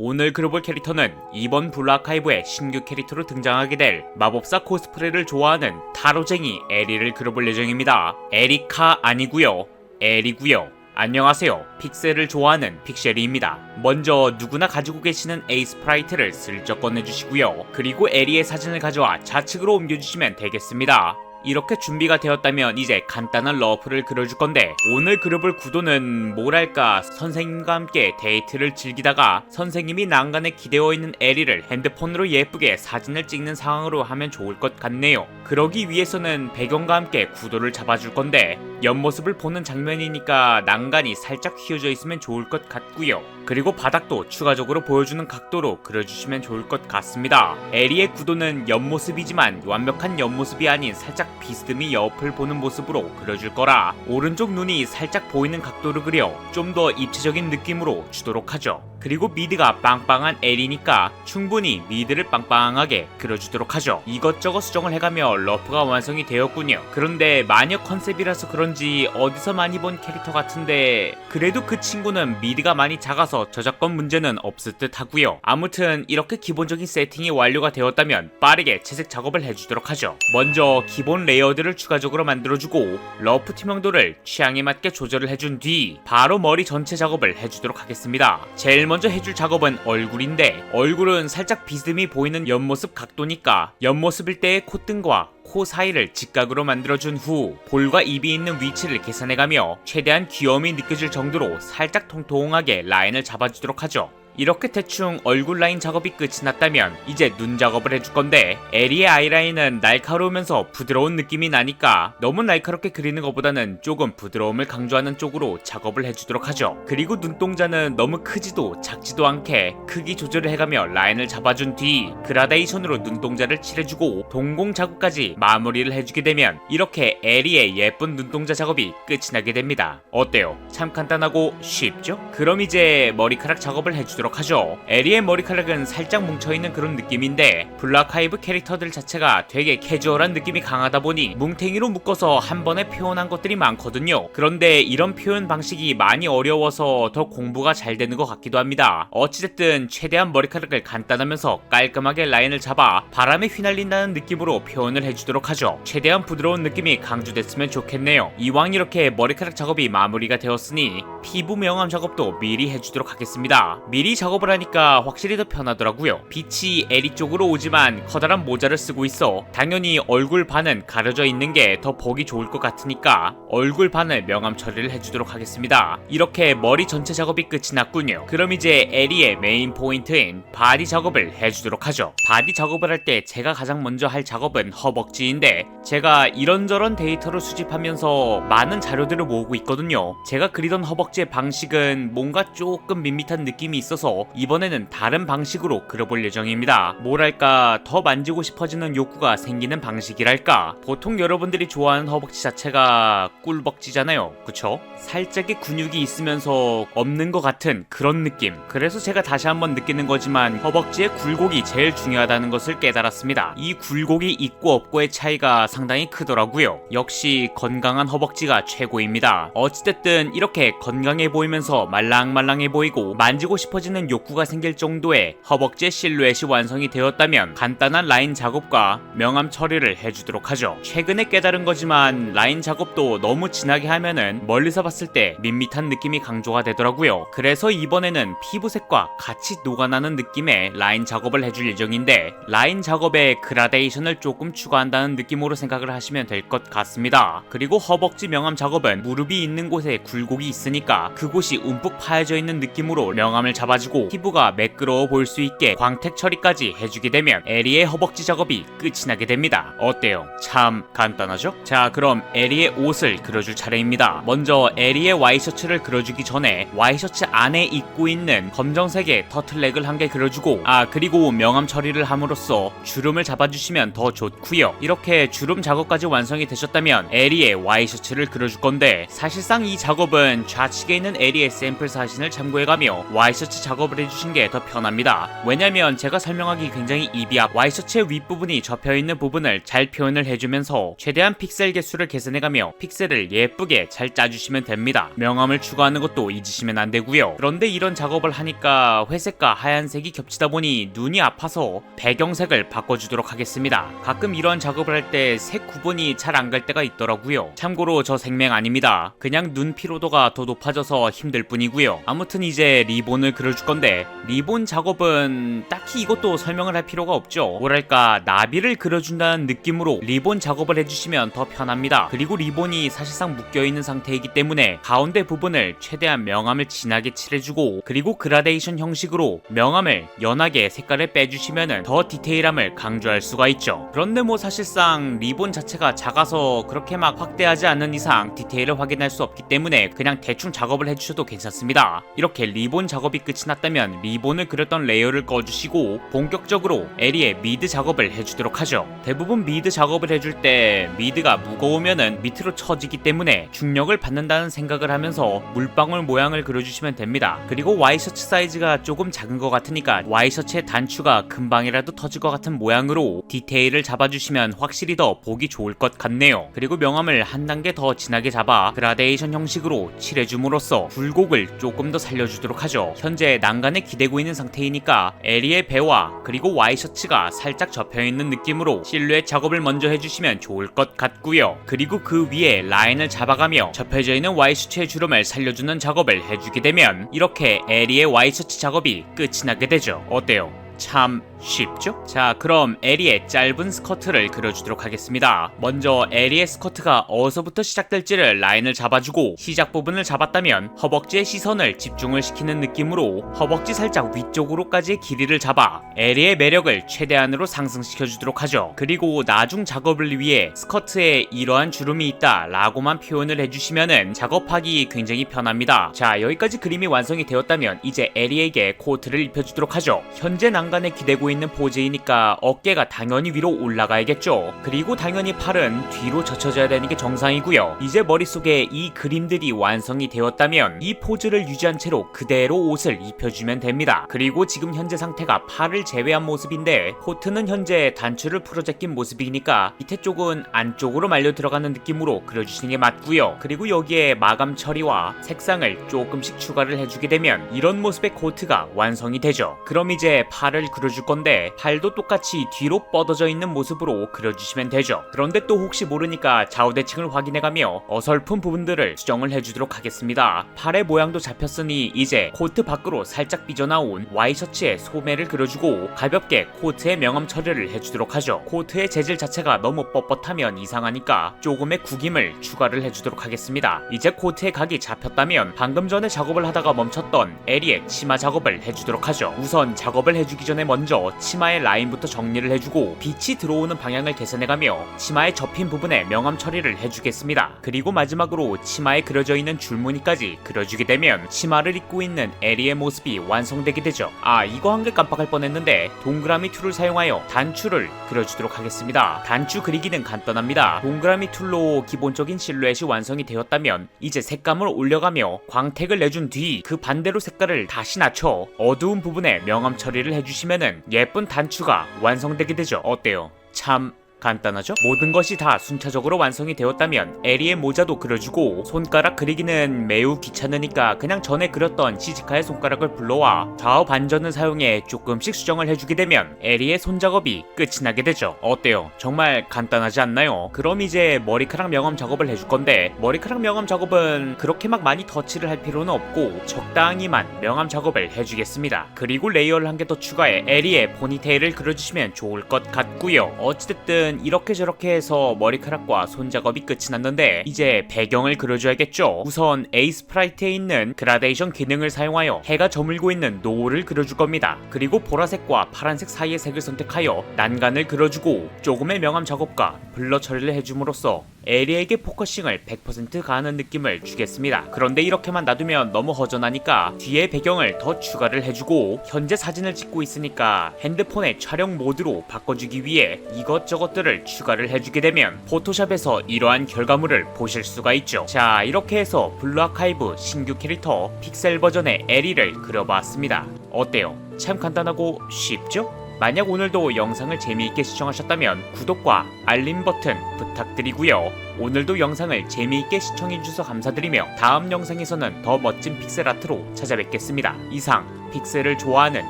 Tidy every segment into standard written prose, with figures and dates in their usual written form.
오늘 그려볼 캐릭터는 이번 블루아카이브의 신규 캐릭터로 등장하게 될 마법사 코스프레를 좋아하는 타로쟁이 에리를 그려볼 예정입니다. 에리카 아니구요, 에리구요. 안녕하세요. 픽셀을 좋아하는 픽셀이입니다. 먼저 누구나 가지고 계시는 에이스프라이트를 슬쩍 꺼내주시고요. 그리고 에리의 사진을 가져와 좌측으로 옮겨주시면 되겠습니다. 이렇게 준비가 되었다면 이제 간단한 러프를 그려줄 건데, 오늘 그려볼 구도는 뭐랄까 선생님과 함께 데이트를 즐기다가 선생님이 난간에 기대어 있는 에리를 핸드폰으로 예쁘게 사진을 찍는 상황으로 하면 좋을 것 같네요. 그러기 위해서는 배경과 함께 구도를 잡아줄 건데, 옆모습을 보는 장면이니까 난간이 살짝 휘어져 있으면 좋을 것 같고요. 그리고 바닥도 추가적으로 보여주는 각도로 그려주시면 좋을 것 같습니다. 에리의 구도는 옆모습이지만 완벽한 옆모습이 아닌 살짝 비스듬히 옆을 보는 모습으로 그려줄 거라 오른쪽 눈이 살짝 보이는 각도를 그려 좀 더 입체적인 느낌으로 주도록 하죠. 그리고 미드가 빵빵한 에리니까 충분히 미드를 빵빵하게 그려주도록 하죠. 이것저것 수정을 해가며 러프가 완성이 되었군요. 그런데 마녀 컨셉이라서 그런지 어디서 많이 본 캐릭터 같은데, 그래도 그 친구는 미드가 많이 작아서 저작권 문제는 없을 듯 하고요. 아무튼 이렇게 기본적인 세팅이 완료가 되었다면 빠르게 채색 작업을 해주도록 하죠. 먼저 기본 레이어드를 추가적으로 만들어주고 러프 투명도를 취향에 맞게 조절을 해준 뒤 바로 머리 전체 작업을 해주도록 하겠습니다. 제일 먼저 해줄 작업은 얼굴인데, 얼굴은 살짝 비스듬히 보이는 옆모습 각도니까 옆모습일 때의 콧등과 코 사이를 직각으로 만들어준 후 볼과 입이 있는 위치를 계산해가며 최대한 귀여움이 느껴질 정도로 살짝 통통하게 라인을 잡아주도록 하죠. 이렇게 대충 얼굴 라인 작업이 끝이 났다면 이제 눈 작업을 해줄 건데, 에리의 아이라인은 날카로우면서 부드러운 느낌이 나니까 너무 날카롭게 그리는 것보다는 조금 부드러움을 강조하는 쪽으로 작업을 해주도록 하죠. 그리고 눈동자는 너무 크지도 작지도 않게 크기 조절을 해가며 라인을 잡아준 뒤 그라데이션으로 눈동자를 칠해주고 동공 작업까지 마무리를 해주게 되면 이렇게 에리의 예쁜 눈동자 작업이 끝이 나게 됩니다. 어때요? 참 간단하고 쉽죠? 그럼 이제 머리카락 작업을 해주도록 하죠. 에리의 머리카락은 살짝 뭉쳐있는 그런 느낌인데, 블루아카이브 캐릭터들 자체가 되게 캐주얼한 느낌이 강하다 보니 뭉탱이로 묶어서 한 번에 표현한 것들이 많거든요. 그런데 이런 표현 방식이 많이 어려워서 더 공부가 잘 되는 것 같기도 합니다. 어찌됐든 최대한 머리카락을 간단하면서 깔끔하게 라인을 잡아 바람에 휘날린다는 느낌으로 표현을 해주도록 하죠. 최대한 부드러운 느낌이 강조됐으면 좋겠네요. 이왕 이렇게 머리카락 작업이 마무리가 되었으니 피부 명암 작업도 미리 해주도록 하겠습니다. 미리 작업을 하니까 확실히 더 편하더라고요. 빛이 에리 쪽으로 오지만 커다란 모자를 쓰고 있어 당연히 얼굴 반은 가려져 있는 게 더 보기 좋을 것 같으니까 얼굴 반을 명암 처리를 해주도록 하겠습니다. 이렇게 머리 전체 작업이 끝이 났군요. 그럼 이제 에리의 메인 포인트인 바디 작업을 해주도록 하죠. 바디 작업을 할 때 제가 가장 먼저 할 작업은 허벅지인데, 제가 이런저런 데이터를 수집하면서 많은 자료들을 모으고 있거든요. 제가 그리던 허벅지의 방식은 뭔가 조금 밋밋한 느낌이 있어서 이번에는 다른 방식으로 그려볼 예정입니다. 뭐랄까 더 만지고 싶어지는 욕구가 생기는 방식이랄까. 보통 여러분들이 좋아하는 허벅지 자체가 꿀벅지잖아요, 그쵸? 살짝의 근육이 있으면서 없는 것 같은 그런 느낌. 그래서 제가 다시 한번 느끼는 거지만 허벅지의 굴곡이 제일 중요하다는 것을 깨달았습니다. 이 굴곡이 있고 없고의 차이가 상당히 크더라고요. 역시 건강한 허벅지가 최고입니다. 어찌됐든 이렇게 건강해 보이면서 말랑말랑해 보이고 만지고 싶어지는 욕구가 생길 정도의 허벅지의 실루엣이 완성이 되었다면 간단한 라인 작업과 명암 처리를 해주도록 하죠. 최근에 깨달은 거지만 라인 작업도 너무 진하게 하면은 멀리서 봤을 때 밋밋한 느낌이 강조가 되더라고요. 그래서 이번에는 피부색과 같이 녹아나는 느낌의 라인 작업을 해줄 예정인데, 라인 작업에 그라데이션을 조금 추가한다는 느낌으로 생각을 하시면 될 것 같습니다. 그리고 허벅지 명암 작업은 무릎이 있는 곳에 굴곡이 있으니까 그곳이 움푹 파여져 있는 느낌으로 명암을 잡아주고 피부가 매끄러워 보일 수 있게 광택 처리까지 해주게 되면 에리의 허벅지 작업이 끝이 나게 됩니다. 어때요? 참 간단하죠? 자, 그럼 에리의 옷을 그려줄 차례입니다. 먼저 에리의 와이셔츠를 그려주기 전에 와이셔츠 안에 입고 있는 검정색의 터틀넥을 한 개 그려주고, 그리고 명암 처리를 함으로써 주름을 잡아주시면 더 좋고요. 이렇게 주름 작업까지 완성이 되셨다면 에리의 와이셔츠를 그려줄 건데, 사실상 이 작업은 좌측에 있는 에리의 샘플 사진을 참고해가며 와이셔츠 작업을 해주신 게 더 편합니다. 왜냐면 제가 설명하기 굉장히 입이 와이셔츠의 윗부분이 접혀있는 부분을 잘 표현을 해주면서 최대한 픽셀 개수를 계산해가며 픽셀을 예쁘게 잘 짜주시면 됩니다. 명암을 추가하는 것도 잊으시면 안되고요. 그런데 이런 작업을 하니까 회색과 하얀색이 겹치다 보니 눈이 아파서 배경색을 바꿔주도록 하겠습니다. 가끔 이런 작업을 할 때 색 구분이 잘 안 갈 때가 있더라고요. 참고로 저 생맹 아닙니다. 그냥 눈 피로도가 더 높아져서 힘들 뿐이고요. 아무튼 이제 리본을 그려줄 건데 리본 작업은 딱히 이것도 설명을 할 필요가 없죠. 뭐랄까 나비를 그려준다는 느낌으로 리본 작업을 해주시면 더 편합니다. 그리고 리본이 사실상 묶여있는 상태이기 때문에 가운데 부분을 최대한 명암을 진하게 칠해주고 그리고 그라데이션 형식으로 명암을 연하게 색깔을 빼주시면 더 디테일함을 강조할 수가 있죠. 그런데 뭐 사실상 리본 자체가 작아서 그렇게 막 확대하지 않는 이상 디테일을 확인할 수 없기 때문에 그냥 대충 작업을 해주셔도 괜찮습니다. 이렇게 리본 작업이 끝이 났다면 리본을 그렸던 레이어를 꺼주시고 본격적으로 에리의 미드 작업을 해주도록 하죠. 대부분 미드 작업을 해줄 때 미드가 무거우면은 밑으로 처지기 때문에 중력을 받는다는 생각을 하면서 물방울 모양을 그려주시면 됩니다. 그리고 와이셔츠 사이즈가 조금 작은 것 같으니까 와이셔츠의 단추가 금방이라도 터질 것 같은 모양으로 디테일을 잡아주시면 확실히 더 보기 좋을 것 같네요. 그리고 명암을 한 단계 더 진하게 잡아 그라데이션 형식으로 칠해줌으로써 굴곡을 조금 더 살려주도록 하죠. 현재 난간에 기대고 있는 상태이니까 에리의 배와 그리고 와이셔츠가 살짝 접혀있는 느낌으로 실루엣 작업을 먼저 해주시면 좋을 것 같고요. 그리고 그 위에 라인을 잡아가며 접혀져 있는 와이셔츠의 주름을 살려주는 작업을 해주게 되면 이렇게 에리의 와이셔츠 작업이 끝이 나게 되죠. 어때요? 참 쉽죠? 자, 그럼 에리의 짧은 스커트를 그려주도록 하겠습니다. 먼저 에리의 스커트가 어디서부터 시작될지를 라인을 잡아주고 시작 부분을 잡았다면 허벅지의 시선을 집중을 시키는 느낌으로 허벅지 살짝 위쪽으로까지의 길이를 잡아 에리의 매력을 최대한으로 상승시켜주도록 하죠. 그리고 나중 작업을 위해 스커트에 이러한 주름이 있다 라고만 표현을 해주시면은 작업하기 굉장히 편합니다. 자, 여기까지 그림이 완성이 되었다면 이제 에리에게 코트를 입혀주도록 하죠. 현재 난간에 기대고 있는 포즈이니까 어깨가 당연히 위로 올라가야겠죠. 그리고 당연히 팔은 뒤로 젖혀져야 되는 게 정상이고요. 이제 머릿속에 이 그림들이 완성이 되었다면 이 포즈를 유지한 채로 그대로 옷을 입혀주면 됩니다. 그리고 지금 현재 상태가 팔을 제외한 모습인데 코트는 현재 단추를 풀어제낀 모습이니까 밑에 쪽은 안쪽으로 말려 들어가는 느낌으로 그려주시는 게 맞고요. 그리고 여기에 마감 처리와 색상을 조금씩 추가를 해주게 되면 이런 모습의 코트가 완성이 되죠. 그럼 이제 팔을 그려줄 건데 팔도 똑같이 뒤로 뻗어져 있는 모습으로 그려주시면 되죠. 그런데 또 혹시 모르니까 좌우대칭을 확인해가며 어설픈 부분들을 수정을 해주도록 하겠습니다. 팔의 모양도 잡혔으니 이제 코트 밖으로 살짝 삐져나온 와이셔츠의 소매를 그려주고 가볍게 코트의 명암 처리를 해주도록 하죠. 코트의 재질 자체가 너무 뻣뻣하면 이상하니까 조금의 구김을 추가를 해주도록 하겠습니다. 이제 코트의 각이 잡혔다면 방금 전에 작업을 하다가 멈췄던 에리의 치마 작업을 해주도록 하죠. 우선 작업을 해주기 전에 먼저 치마의 라인부터 정리를 해주고 빛이 들어오는 방향을 계산해가며 치마의 접힌 부분에 명암 처리를 해주겠습니다. 그리고 마지막으로 치마에 그려져 있는 줄무늬까지 그려주게 되면 치마를 입고 있는 에리의 모습이 완성되게 되죠. 아, 이거 한 개 깜빡할 뻔했는데 동그라미 툴을 사용하여 단추를 그려주도록 하겠습니다. 단추 그리기는 간단합니다. 동그라미 툴로 기본적인 실루엣이 완성이 되었다면 이제 색감을 올려가며 광택을 내준 뒤 그 반대로 색깔을 다시 낮춰 어두운 부분에 명암 처리를 해주시면은 예쁜 단추가 완성되게 되죠. 어때요? 참 간단하죠? 모든 것이 다 순차적으로 완성이 되었다면 에리의 모자도 그려주고 손가락 그리기는 매우 귀찮으니까 그냥 전에 그렸던 시즈카의 손가락을 불러와 좌우 반전을 사용해 조금씩 수정을 해주게 되면 에리의 손작업이 끝이 나게 되죠. 어때요? 정말 간단하지 않나요? 그럼 이제 머리카락 명암 작업을 해줄 건데 머리카락 명암 작업은 그렇게 막 많이 터치를 할 필요는 없고 적당히만 명암 작업을 해주겠습니다. 그리고 레이어를 한 개 더 추가해 에리의 포니테일을 그려주시면 좋을 것 같고요. 어찌됐든 이렇게 저렇게 해서 머리카락과 손작업이 끝이 났는데 이제 배경을 그려줘야겠죠. 우선 에이스프라이트에 있는 그라데이션 기능을 사용하여 해가 저물고 있는 노을을 그려줄 겁니다. 그리고 보라색과 파란색 사이의 색을 선택하여 난간을 그려주고 조금의 명암 작업과 블러 처리를 해줌으로써 에리에게 포커싱을 100% 가하는 느낌을 주겠습니다. 그런데 이렇게만 놔두면 너무 허전하니까 뒤에 배경을 더 추가를 해주고 현재 사진을 찍고 있으니까 핸드폰의 촬영 모드로 바꿔주기 위해 이것저것들을 추가를 해주게 되면 포토샵에서 이러한 결과물을 보실 수가 있죠. 자, 이렇게 해서 블루 아카이브 신규 캐릭터 픽셀 버전의 에리를 그려봤습니다. 어때요? 참 간단하고 쉽죠? 만약 오늘도 영상을 재미있게 시청하셨다면 구독과 알림 버튼 부탁드리고요. 오늘도 영상을 재미있게 시청해주셔서 감사드리며 다음 영상에서는 더 멋진 픽셀 아트로 찾아뵙겠습니다. 이상 픽셀을 좋아하는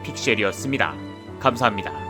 픽셀이었습니다. 감사합니다.